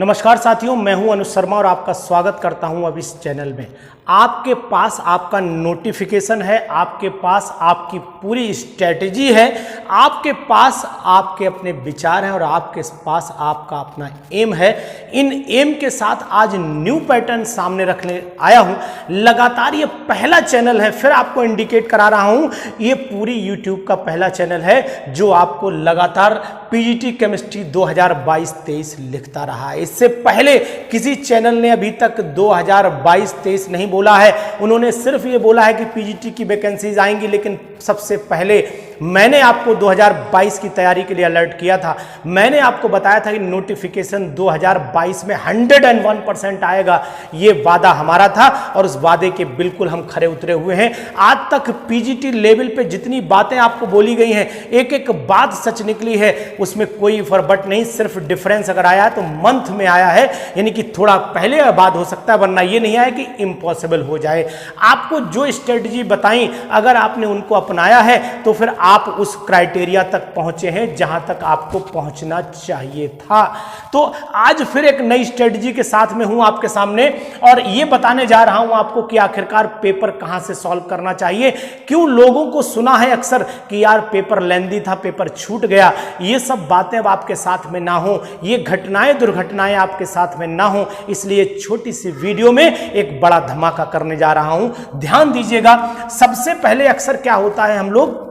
नमस्कार साथियों, मैं हूं अनुज शर्मा और आपका स्वागत करता हूं अब इस चैनल में। आपके पास आपका नोटिफिकेशन है, आपके पास आपकी पूरी स्ट्रेटजी है, आपके पास आपके अपने विचार हैं और आपके पास आपका अपना एम है। इन एम के साथ आज न्यू पैटर्न सामने रखने आया हूं। लगातार ये पहला चैनल है, फिर आपको इंडिकेट करा रहा हूं, ये पूरी यूट्यूब का पहला चैनल है जो आपको लगातार पीजीटी केमिस्ट्री 2022-23 लिखता रहा है। इससे पहले किसी चैनल ने अभी तक 2022-23 नहीं बोला है। उन्होंने सिर्फ ये बोला है कि पीजीटी की वैकेंसीज आएंगी, लेकिन सबसे पहले मैंने आपको 2022 की तैयारी के लिए अलर्ट किया था। मैंने आपको बताया था कि नोटिफिकेशन 2022 में 101% आएगा। ये वादा हमारा था और उस वादे के बिल्कुल हम खरे उतरे हुए हैं। आज तक पीजीटी लेवल पे जितनी बातें आपको बोली गई हैं, एक एक बात सच निकली है, उसमें कोई फर्बट नहीं। सिर्फ डिफरेंस अगर आया है तो मंथ में आया है, यानी कि थोड़ा पहले बात हो सकता है, वरना ये नहीं आया कि इम्पॉसिबल हो जाए। आपको जो स्ट्रेटजी बताई, अगर आपने उनको अपनाया है तो फिर आप उस क्राइटेरिया तक पहुंचे हैं जहां तक आपको पहुंचना चाहिए था। तो आज फिर एक नई स्ट्रेटजी के साथ में हूं आपके सामने और ये बताने जा रहा हूं आपको कि आखिरकार पेपर कहां से सॉल्व करना चाहिए। क्यों लोगों को सुना है अक्सर कि यार पेपर लेंदी था, पेपर छूट गया। ये सब बातें अब आपके साथ में ना हो, ये घटनाएं दुर्घटनाएं आपके साथ में ना हो, इसलिए छोटी सी वीडियो में एक बड़ा धमाका करने जा रहा हूं। ध्यान दीजिएगा। सबसे पहले अक्सर क्या होता है, हम लोग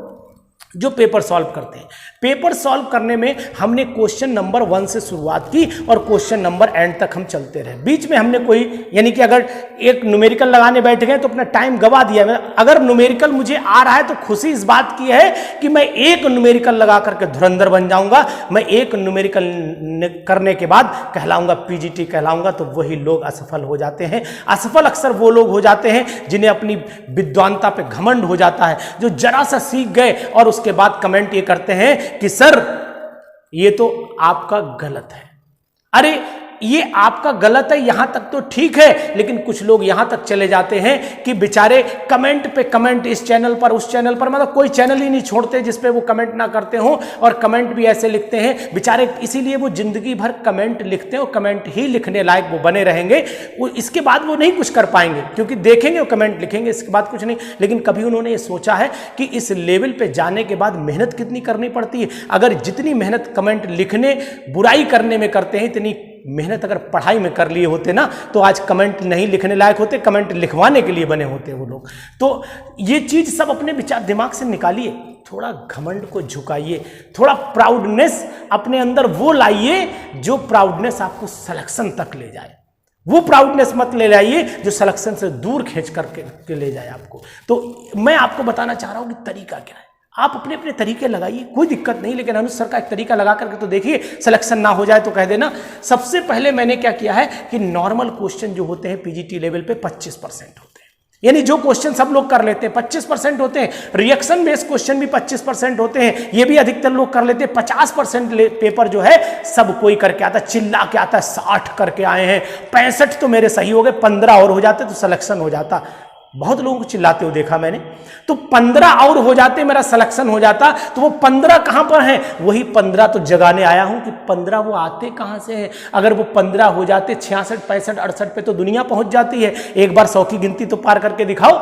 जो पेपर सॉल्व करते हैं, पेपर सॉल्व करने में हमने क्वेश्चन नंबर 1 से शुरुआत की और क्वेश्चन नंबर एंड तक हम चलते रहे। बीच में हमने कोई, यानी कि अगर एक न्यूमेरिकल लगाने बैठ गए तो अपना टाइम गवा दिया। अगर न्यूमेरिकल मुझे आ रहा है तो खुशी इस बात की है कि मैं एक न्यूमेरिकल लगा करके धुरंधर बन जाऊंगा। मैं एक न्यूमेरिकल करने के बाद कहलाऊंगा पीजीटी कहलाऊंगा, तो वही लोग असफल हो जाते हैं। असफल अक्सर वो लोग हो जाते हैं जिन्हें अपनी विद्वानता पे घमंड हो जाता है, जो जरा सा सीख गए और उसके बाद कमेंट ये करते हैं कि सर ये तो आपका गलत है। अरे ये आपका गलत है यहां तक तो ठीक है, लेकिन कुछ लोग यहां तक चले जाते हैं कि बेचारे कमेंट पे कमेंट, इस चैनल पर उस चैनल पर, मतलब कोई चैनल ही नहीं छोड़ते जिस पे वो कमेंट ना करते हो, और कमेंट भी ऐसे लिखते हैं बेचारे। इसीलिए वो जिंदगी भर कमेंट लिखते हैं और कमेंट ही लिखने लायक वो बने रहेंगे। वो इसके बाद वो नहीं कुछ कर पाएंगे, क्योंकि देखेंगे वो कमेंट लिखेंगे, इसके बाद कुछ नहीं। लेकिन कभी उन्होंने ये सोचा है कि इस लेवल पे जाने के बाद मेहनत कितनी करनी पड़ती है। अगर जितनी मेहनत कमेंट लिखने, बुराई करने में करते हैं, इतनी मेहनत अगर पढ़ाई में कर लिए होते ना, तो आज कमेंट नहीं लिखने लायक होते, कमेंट लिखवाने के लिए बने होते वो लोग। तो ये चीज सब अपने विचार दिमाग से निकालिए। थोड़ा घमंड को झुकाइए, थोड़ा प्राउडनेस अपने अंदर वो लाइए जो प्राउडनेस आपको सिलेक्शन तक ले जाए। वो प्राउडनेस मत ले लाइए जो सिलेक्शन से दूर खींच करके ले जाए आपको। तो मैं आपको बताना चाह रहा हूं कि तरीका क्या है। आप अपने अपने तरीके लगाइए, कोई दिक्कत नहीं, लेकिन अनुज सर का एक तरीका लगा करके तो देखिए, सिलेक्शन ना हो जाए तो कह देना। सबसे पहले मैंने क्या किया है कि नॉर्मल क्वेश्चन जो होते हैं पीजीटी लेवल पे 25% होते हैं, यानी जो क्वेश्चन सब लोग कर लेते हैं 25% होते हैं। रिएक्शन बेस्ड क्वेश्चन भी 25% होते हैं, ये भी अधिकतर लोग कर लेते हैं। 50% पेपर जो है सब कोई करके आता है, चिल्ला के आता है, 60 करके आए हैं, 65 तो मेरे सही हो गए, 15 और हो जाते तो सिलेक्शन हो जाता। बहुत लोगों को चिल्लाते हुए देखा मैंने। तो 15 और हो जाते, मेरा सिलेक्शन हो जाता। तो वो 15 कहां पर हैं? वही 15 तो जगाने आया हूं कि 15 वो आते कहां से हैं। अगर वो 15 हो जाते, 66, 65, 68 पे तो दुनिया पहुंच जाती है। एक बार 100 की गिनती तो पार करके दिखाओ,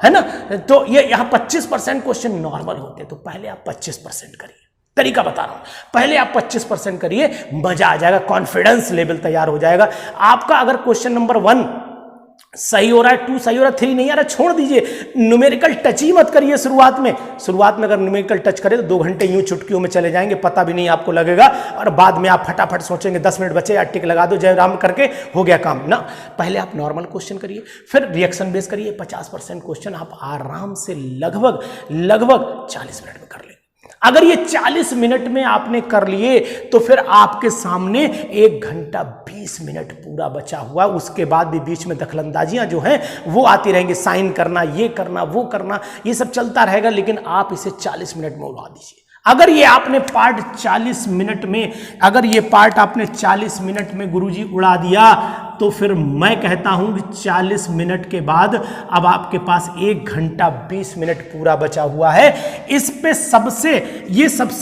है ना। तो ये यहां 25% क्वेश्चन नॉर्मल होते, तो पहले आप 25% करिए। तरीका बता रहा हूं, पहले आप 25% करिए, मजा आ जाएगा, कॉन्फिडेंस लेवल तैयार हो जाएगा आपका। अगर क्वेश्चन नंबर 1 सही हो रहा है, 2 सही हो रहा है, 3 नहीं आ रहा, छोड़ दीजिए। न्यूमेरिकल टच ही मत करिए शुरुआत में। शुरुआत में अगर न्यूमेरिकल टच करें तो 2 घंटे यूं चुटकियों में चले जाएंगे, पता भी नहीं आपको लगेगा, और बाद में आप फटाफट सोचेंगे 10 मिनट बचे, या टिक लगा दो जयराम करके, हो गया काम ना। पहले आप नॉर्मल क्वेश्चन करिए, फिर रिएक्शन बेस करिए। 50% क्वेश्चन आप आराम से लगभग 40 मिनट में कर लेंगे। अगर ये 40 मिनट में आपने कर लिए तो फिर आपके सामने 1 घंटा 20 मिनट पूरा बचा हुआ। उसके बाद भी बीच में दखलंदाजियां जो हैं वो आती रहेंगी, साइन करना, ये करना, वो करना, ये सब चलता रहेगा, लेकिन आप इसे 40 मिनट में उड़ा दीजिए। अगर ये आपने पार्ट 40 मिनट में, अगर ये पार्ट आपने 40 मिनट में गुरुजी उड़ा दिया, तो फिर मैं कहता हूं कि 40 मिनट के बाद अब आपके पास 1 घंटा 20 मिनट पूरा बचा हुआ है। इस पे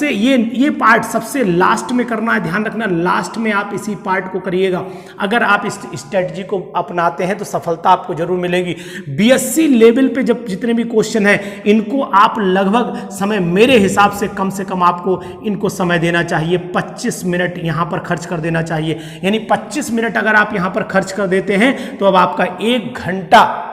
ये पार्ट सबसे लास्ट में करना है, ध्यान रखना, लास्ट में आप इसी पार्ट को करिएगा। अगर आप इस स्ट्रेटजी को अपनाते हैं तो सफलता आपको जरूर मिलेगी। बीएससी लेवल पे जब जितने भी क्वेश्चन हैं, इनको आप लगभग समय, मेरे हिसाब से कम आपको इनको समय देना चाहिए, 25 मिनट यहां पर खर्च कर देना चाहिए। यानी 25 मिनट अगर आप यहां पर खर्च कर देते हैं तो अब आपका 1 घंटा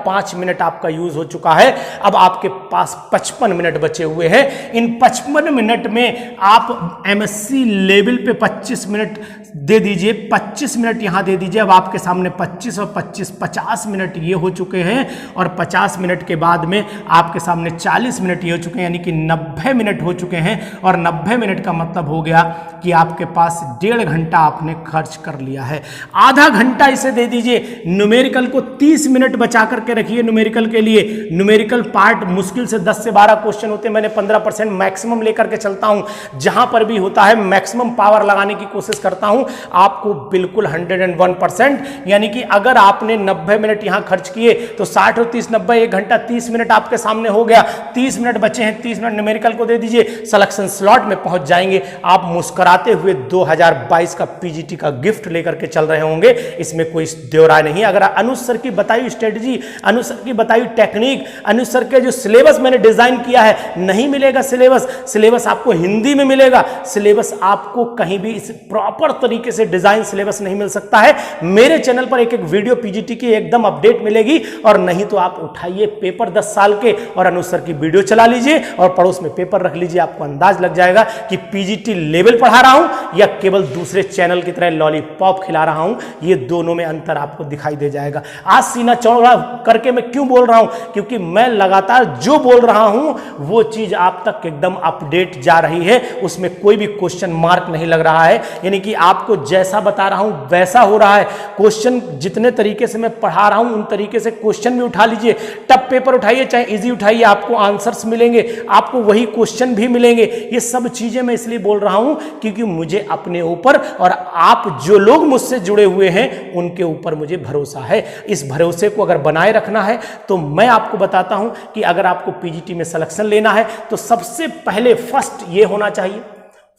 5 मिनट आपका यूज हो चुका है। अब आपके पास 55 मिनट बचे हुए हैं। इन 55 मिनट में आप एमएससी लेवल पे 25 मिनट दे दीजिए, 25 मिनट यहां दे दीजिए। अब आपके सामने 25 और 25 50 मिनट ये हो चुके हैं, और 50 मिनट के बाद में आपके सामने 40 मिनट ये हो चुके हैं, यानी कि 90 मिनट हो चुके हैं। और 90 मिनट का मतलब हो गया कि आपके पास 1.5 घंटा आपने खर्च कर लिया है। आधा घंटा इसे दे दीजिए। न्यूमेरिकल को 30 मिनट बचा करके रखिए न्यूमेरिकल के लिए। न्यूमेरिकल पार्ट मुश्किल से 10 से 12 क्वेश्चन होते हैं, मैंने 15% मैक्सिमम लेकर के चलता हूं। जहां पर भी होता है मैक्सिमम पावर लगाने की कोशिश करता हूं। आपको बिल्कुल 101%, यानी कि अगर आपने 90 मिनट यहां खर्च किए तो 60 और 30 90, 1 घंटा 30 मिनट आपके सामने हो गया। 30 मिनट बचे हैं, 30 मिनट न्यूमेरिकल को दे दीजिए, सिलेक्शन स्लॉट में पहुंच जाएंगे। आप मुस्कुराते हुए 2022 का पीजीटी का गिफ्ट लेकर के चल रहे होंगे, इसमें कोई देवराय नहीं। अगर अनुज सर की बताई स्ट्रेटजी, अनुज सर की बताई टेक्निक, अनुज सर के जो सिलेबस मैंने डिजाइन किया है, नहीं मिलेगा सिलेबस आपको हिंदी में मिलेगा। सिलेबस आपको कहीं भी इस प्रॉपर तरीके से डिजाइन सिलेबस नहीं मिल सकता है। मेरे चैनल पर एक एक वीडियो पीजीटी की एकदम अपडेट मिलेगी। और नहीं तो आप उठाइए पेपर 10 साल के और अनुज सर की वीडियो चला लीजिए और पड़ोस में पेपर रख लीजिए। आपको अंदाज लग जाएगा कि पीजीटी लेवल पढ़ा रहा हूं या केवल दूसरे चैनल की तरह लॉलीपॉप खिला रहा हूं। ये दोनों में अंतर आपको दिखाई दे जाएगा। आज सीना चौड़ा करके मैं क्यों बोल रहा हूं? क्योंकि मैं लगातार जो बोल रहा हूं वो चीज आप तक एकदम अपडेट जा रही है, उसमें कोई भी क्वेश्चन मार्क नहीं लग रहा है। यानी कि आपको जैसा बता रहा हूं वैसा हो रहा है। क्वेश्चन जितने तरीके से मैं पढ़ा रहा हूं उन तरीके से क्वेश्चन भी उठा लीजिए। टफ पेपर उठाइए चाहे इजी उठाइए, आपको आंसर्स मिलेंगे, आपको वही क्वेश्चन भी मिलेंगे। ये सब चीजें मैं इसलिए बोल रहा हूं क्योंकि मुझे अपने ऊपर और आप जो लोग मुझसे जुड़े हुए हैं उनके ऊपर मुझे भरोसा है। इस भरोसे को अगर बनाए रखना है तो मैं आपको बताता हूं कि अगर आपको पीजीटी में सिलेक्शन लेना है तो सबसे पहले फर्स्ट ये होना चाहिए,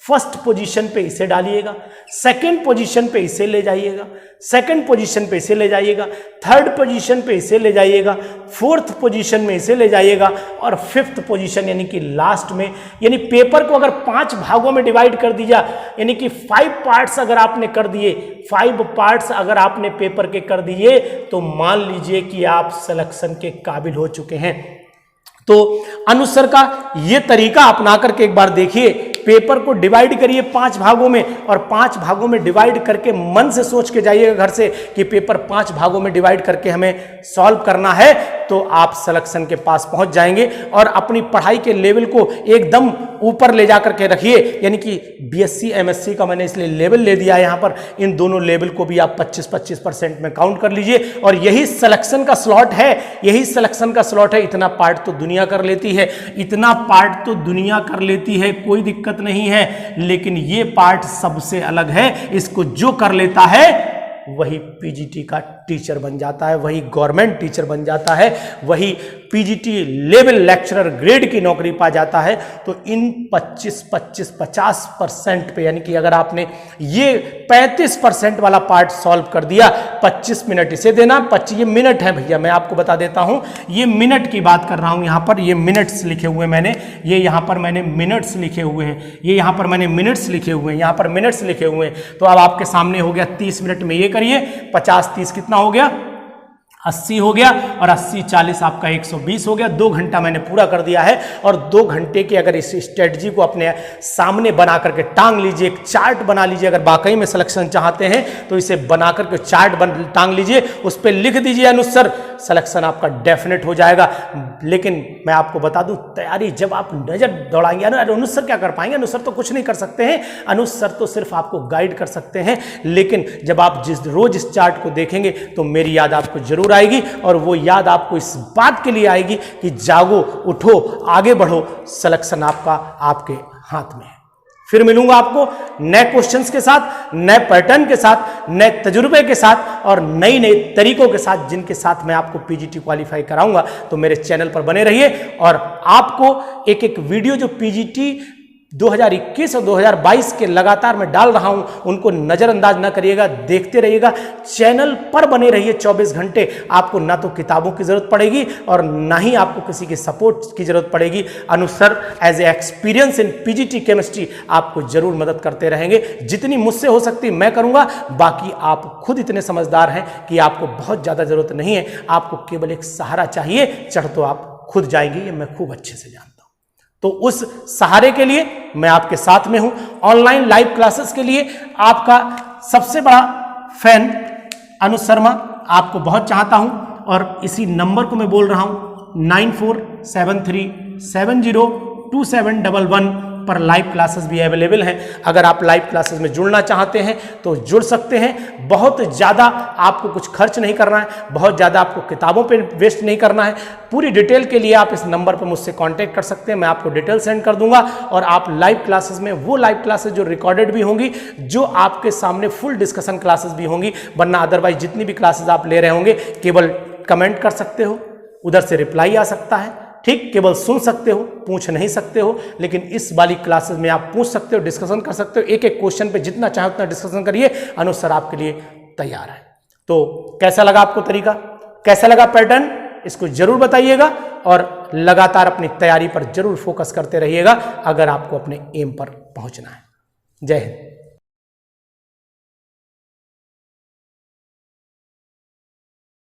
फर्स्ट पोजीशन पे इसे डालिएगा, सेकंड पोजीशन पे इसे ले जाइएगा, सेकंड पोजीशन पे इसे ले जाइएगा, थर्ड पोजीशन पे इसे ले जाइएगा, फोर्थ पोजीशन में इसे ले जाइएगा, और फिफ्थ पोजीशन यानी कि लास्ट में, यानी पेपर को अगर 5 भागों में डिवाइड कर दिया, यानी कि 5 पार्ट्स अगर आपने कर दिए, 5 पार्ट्स अगर आपने पेपर के कर दिए तो मान लीजिए कि आप सिलेक्शन के काबिल हो चुके हैं। तो अनुज सर का ये तरीका अपना करके एक बार देखिए, पेपर को डिवाइड करिए 5 भागों में और 5 भागों में डिवाइड करके मन से सोच के जाइएगा घर से कि पेपर 5 भागों में डिवाइड करके हमें सॉल्व करना है, तो आप सिलेक्शन के पास पहुंच जाएंगे। और अपनी पढ़ाई के लेवल को एकदम ऊपर ले जाकर के रखिए, यानी कि बीएससी एमएससी का मैंने इसलिए लेवल ले दिया है यहाँ पर, इन दोनों लेवल को भी आप 25-25% में काउंट कर लीजिए। और यही सिलेक्शन का स्लॉट है, यही सिलेक्शन का स्लॉट है। इतना पार्ट तो दुनिया कर लेती है, इतना पार्ट तो दुनिया कर लेती है, कोई दिक्कत नहीं है, लेकिन ये पार्ट सबसे अलग है। इसको जो कर लेता है वही पीजीटी का टीचर बन जाता है, वही गवर्नमेंट टीचर बन जाता है, वही पीजीटी लेवल लेक्चरर ग्रेड की नौकरी पा जाता है। तो इन 50% पे, यानी कि अगर आपने ये 35% वाला पार्ट सॉल्व कर दिया, 25 मिनट इसे देना, 25 ये मिनट है भैया, मैं आपको बता देता हूं, ये मिनट की बात कर रहा हूं। यहां पर ये मिनट्स लिखे हुए मैंने, ये यहां पर मैंने मिनट्स लिखे हुए हैं, ये यहां पर मैंने मिनट्स लिखे हुए हैं, यहां पर मिनट्स लिखे हुए हैं। तो अब आपके सामने हो गया 30 मिनट में ये करिए, 50-30 कितना हो गया, 80 हो गया, और 80-40 आपका 120 हो गया। 2 घंटा मैंने पूरा कर दिया है। और 2 घंटे की अगर इस स्ट्रेटजी को अपने सामने बना करके टांग लीजिए, एक चार्ट बना लीजिए, अगर वाकई में सिलेक्शन चाहते हैं तो इसे बना करके चार्ट टांग लीजिए, उस पर लिख दीजिए अनुज सर, सिलेक्शन आपका डेफिनेट हो जाएगा। लेकिन मैं आपको बता दूं, तैयारी जब आप नजर दौड़ाएंगे, अनुज सर क्या कर पाएंगे, अनुज सर तो कुछ नहीं कर सकते हैं, अनुज सर तो सिर्फ आपको गाइड कर सकते हैं। लेकिन जब आप जिस रोज इस चार्ट को देखेंगे तो मेरी याद आपको जरूर आएगी और वो याद आपको इस बात के लिए आएगी कि जागो, उठो, आगे बढ़ो, सिलेक्शन आपका आपके हाथ में है। फिर मिलूंगा आपको नए क्वेश्चंस के साथ, नए पैटर्न के साथ, नए तजुर्बे के साथ और नई नई तरीकों के साथ, जिनके साथ मैं आपको पीजीटी क्वालिफाई कराऊंगा। तो मेरे चैनल पर बने रहिए और आपको एक एक वीडियो जो पीजीटी 2021 और 2022 के लगातार मैं डाल रहा हूं, उनको नजरअंदाज ना करिएगा, देखते रहिएगा, चैनल पर बने रहिए 24 घंटे। आपको ना तो किताबों की जरूरत पड़ेगी और ना ही आपको किसी की सपोर्ट की जरूरत पड़ेगी। Anu sir as a experience in PGT chemistry आपको जरूर मदद करते रहेंगे। जितनी मुझसे हो सकती मैं करूंगा, बाकी आप खुद इतने समझदार हैं कि आपको बहुत ज्यादा जरूरत नहीं है, आपको केवल एक सहारा चाहिए। चढ़ तो आप खुद जाएंगे, ये मैं खूब अच्छे से जानता हूं। तो उस सहारे के लिए मैं आपके साथ में हूं। ऑनलाइन लाइव क्लासेस के लिए आपका सबसे बड़ा फैन अनु शर्मा आपको बहुत चाहता हूं और इसी नंबर को मैं बोल रहा हूं 9473702711 पर लाइव क्लासेस भी अवेलेबल हैं। अगर आप लाइव क्लासेस में जुड़ना चाहते हैं तो जुड़ सकते हैं। बहुत ज़्यादा आपको कुछ खर्च नहीं करना है, बहुत ज़्यादा आपको किताबों पे वेस्ट नहीं करना है। पूरी डिटेल के लिए आप इस नंबर पर मुझसे कांटेक्ट कर सकते हैं, मैं आपको डिटेल सेंड कर दूंगा। और आप लाइव क्लासेस में वो लाइव क्लासेस जो रिकॉर्डेड भी होंगी, जो आपके सामने फुल डिस्कशन क्लासेस भी होंगी, वरना अदरवाइज जितनी भी क्लासेस आप ले रहे होंगे केवल कमेंट कर सकते हो, उधर से रिप्लाई आ सकता है, ठीक, केवल सुन सकते हो, पूछ नहीं सकते हो। लेकिन इस वाली क्लासेस में आप पूछ सकते हो, डिस्कशन कर सकते हो, एक एक क्वेश्चन पे जितना चाहे उतना डिस्कशन करिए। अनु सर आपके लिए तैयार है। तो कैसा लगा आपको तरीका, कैसा लगा पैटर्न, इसको जरूर बताइएगा और लगातार अपनी तैयारी पर जरूर फोकस करते रहिएगा अगर आपको अपने एम पर पहुंचना है। जय हिंद।